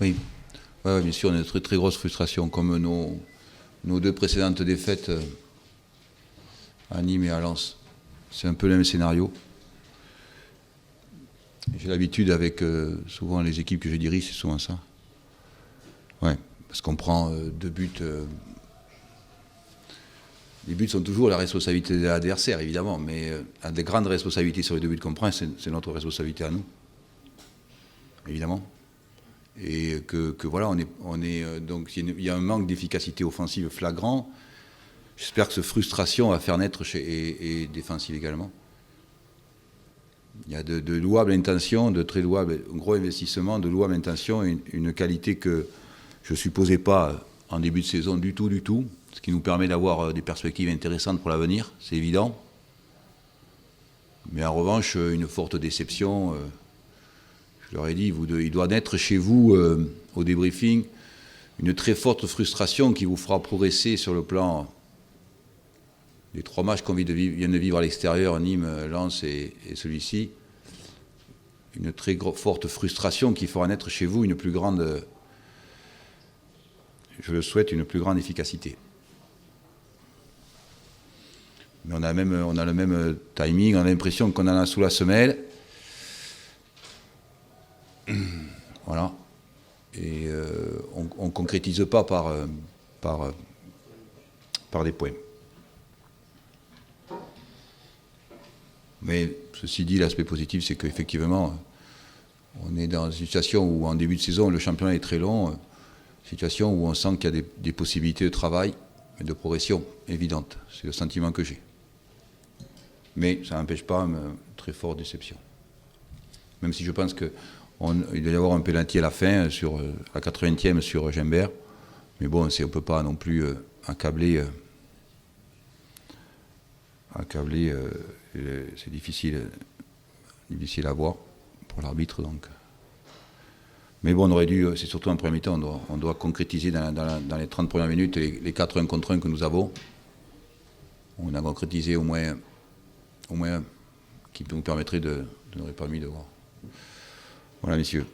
Oui, ouais, ouais, bien sûr, on a de très, très grosses frustrations, comme nos deux précédentes défaites à Nîmes et à Lens. C'est un peu le même scénario. J'ai l'habitude avec souvent les équipes que je dirige, c'est souvent ça. Ouais, parce qu'on prend 2 buts. Les buts sont toujours la responsabilité de l'adversaire, évidemment, mais des grandes responsabilités sur les 2 buts qu'on prend, c'est notre responsabilité à nous, évidemment. Et que voilà, donc il y a un manque d'efficacité offensive flagrant. J'espère que cette frustration va faire naître et défensive également. Il y a de louables intentions, de très louables, gros investissements, de louables intentions, une qualité que je ne supposais pas en début de saison du tout, ce qui nous permet d'avoir des perspectives intéressantes pour l'avenir, c'est évident. Mais en revanche, une forte déception. Je leur ai dit, il doit naître chez vous, au débriefing, une très forte frustration qui vous fera progresser sur le plan des 3 matchs qu'on vient de vivre à l'extérieur, Nîmes, Lens et celui-ci. Une très forte frustration qui fera naître chez vous une plus grande, je le souhaite, une plus grande efficacité. Mais on a le même timing, on a l'impression qu'on en a sous la semelle. Voilà. Et on ne concrétise pas par des points. Mais ceci dit, l'aspect positif, c'est qu'effectivement, on est dans une situation où, en début de saison, le championnat est très long, situation où on sent qu'il y a des possibilités de travail et de progression évidentes. C'est le sentiment que j'ai. Mais ça n'empêche pas une très forte déception. Même si je pense qu'il doit y avoir un pénalty à la fin, à 80e sur Gimbert. Mais bon, on ne peut pas non plus accabler. C'est difficile à voir pour l'arbitre. Donc. Mais bon, on aurait dû, c'est surtout en premier mi-temps, on doit concrétiser dans les 30 premières minutes les 4 1 contre 1 que nous avons. On a concrétisé au moins un qui nous permettrait de nous aurait permis de voir. Voilà, messieurs.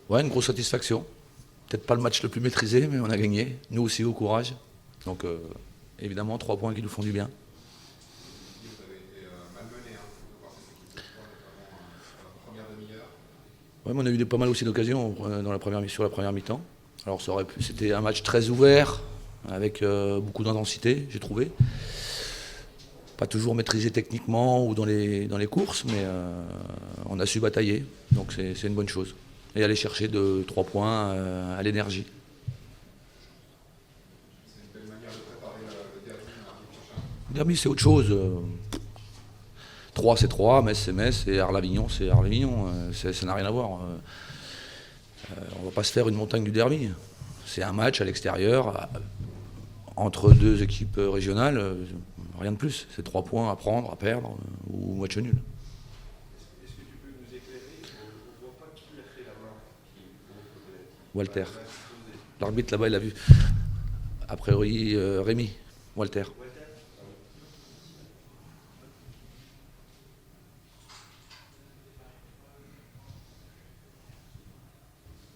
Ouais, une grosse satisfaction. Peut-être pas le match le plus maîtrisé, mais on a gagné. Nous aussi, au courage. Donc, évidemment, 3 points qui nous font du bien. Ouais, mais on a eu pas mal aussi d'occasions sur la première mi-temps. Alors, c'était un match très ouvert, avec beaucoup d'intensité, j'ai trouvé. Pas toujours maîtrisé techniquement ou dans les courses, mais on a su batailler. Donc, c'est une bonne chose. Et aller chercher 3 points à l'énergie. C'est une belle manière de préparer le derby mardi prochain. Le derby, c'est autre chose. 3, c'est 3, Metz, c'est Metz, et Arles-Avignon, c'est Arles-Avignon. Ça n'a rien à voir. On ne va pas se faire une montagne du derby. C'est un match à l'extérieur, entre 2 équipes régionales, rien de plus. C'est 3 points à prendre, à perdre, ou match nul. Est-ce que tu peux nous éclairer? On ne voit pas qui a fait la main qui provoque le penalty. Walter. L'arbitre là-bas, il l'a vu. A priori, Rémi. Walter.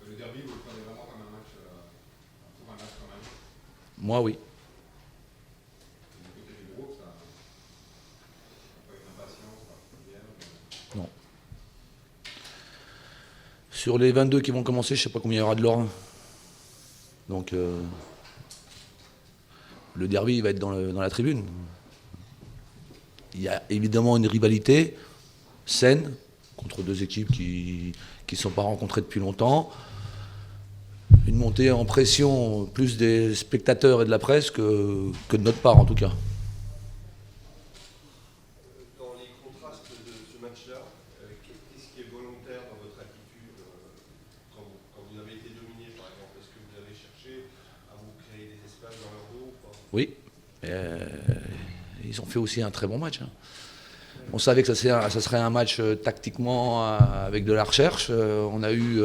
Le derby, vous le prenez vraiment comme un match, pour un match comme un autre. Moi, oui. Du côté du groupe, ça n'a pas une impatience particulière. Non. Sur les 22 qui vont commencer, je ne sais pas combien il y aura de Lorrain. Donc, le derby va être dans la tribune. Il y a évidemment une rivalité saine contre 2 équipes qui ne sont pas rencontrées depuis longtemps. Une montée en pression plus des spectateurs et de la presse que de notre part en tout cas. Dans les contrastes de ce match-là, qu'est-ce qui est volontaire dans votre attitude quand vous avez été dominé, par exemple? Est-ce que vous avez cherché à vous créer des espaces dans leur dos ou pas? Oui. ils ont fait aussi un très bon match. Hein. On savait que ça serait un match tactiquement avec de la recherche. On a eu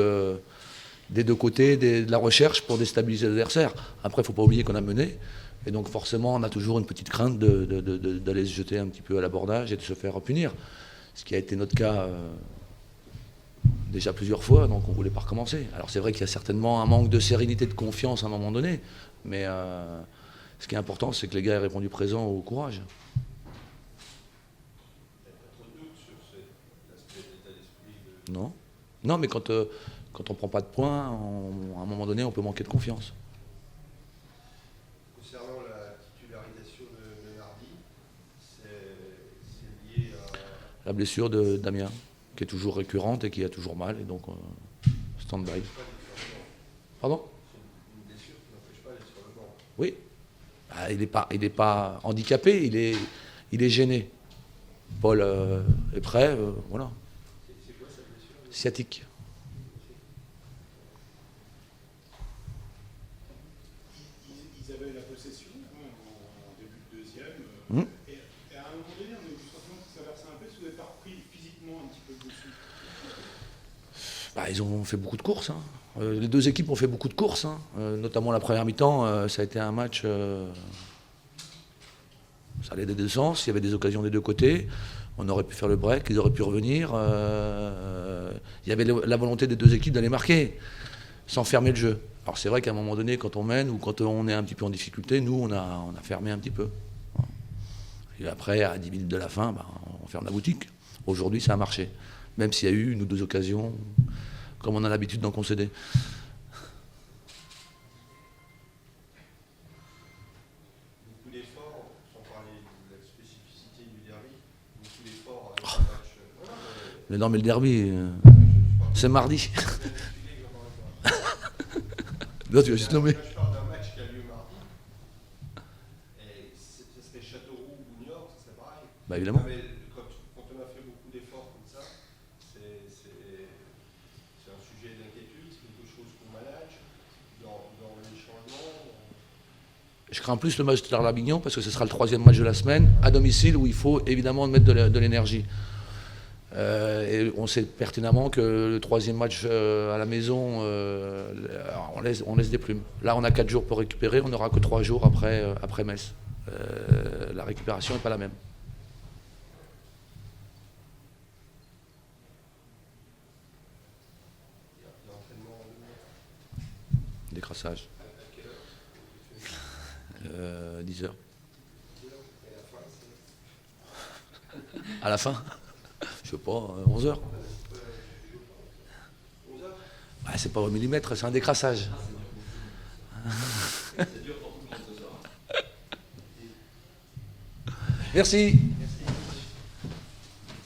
des deux côtés de la recherche pour déstabiliser l'adversaire. Après, il ne faut pas oublier qu'on a mené. Et donc forcément, on a toujours une petite crainte d'aller se jeter un petit peu à l'abordage et de se faire punir. Ce qui a été notre cas déjà plusieurs fois, donc on ne voulait pas recommencer. Alors c'est vrai qu'il y a certainement un manque de sérénité, de confiance à un moment donné, mais ce qui est important, c'est que les gars aient répondu présent au courage. Non. Non, mais quand on ne prend pas de points, à un moment donné, on peut manquer de confiance. Concernant la titularisation de Nardi, c'est lié à... La blessure de Damien, qui est toujours récurrente et qui a toujours mal, et donc stand-by. Pardon ? C'est une blessure qui n'empêche pas d'être sur le banc. Oui. Ah, il n'est pas handicapé, il est gêné. Paul est prêt, voilà. C'est quoi cette blessure ? Sciatique. Ils avaient la possession en début de deuxième. Et à un moment donné, on a eu le sentiment que ça versait un peu. Est-ce que vous n'avez pas repris physiquement un petit peu dessus ? Bah, ils ont fait beaucoup de courses. Hein. Les deux équipes ont fait beaucoup de courses. Hein. Notamment la première mi-temps, ça a été un match... ça allait des deux sens, il y avait des occasions des deux côtés. On aurait pu faire le break, ils auraient pu revenir. Il y avait la volonté des deux équipes d'aller marquer, sans fermer le jeu. Alors c'est vrai qu'à un moment donné, quand on mène ou quand on est un petit peu en difficulté, nous, on a fermé un petit peu. Et après, à 10 minutes de la fin, on ferme la boutique. Aujourd'hui, ça a marché. Même s'il y a eu une ou deux occasions, comme on a l'habitude d'en concéder. Beaucoup d'efforts, sans parler de la spécificité du derby, beaucoup d'efforts avec le match... Mais non, mais le derby, c'est mardi. Non, tu vas juste nommer. Je parle d'un match qui a lieu mardi. Et ça serait Châteauroux ou Niort, ça serait pareil. Bah évidemment. Mais quand on a fait beaucoup d'efforts comme ça, c'est un sujet d'inquiétude, c'est quelque chose qu'on manage dans les changements. Je crains plus le match de l'Arlavignon parce que ce sera le 3e match de la semaine à domicile où il faut évidemment mettre de l'énergie. Et on sait pertinemment que le 3e match à la maison, on laisse des plumes. Là, on a 4 jours pour récupérer, on n'aura que 3 jours après Metz. La récupération n'est pas la même. Décrassage. 10h. À la fin, je sais pas, 11h. Bah, c'est pas au millimètre, c'est un décrassage. Merci.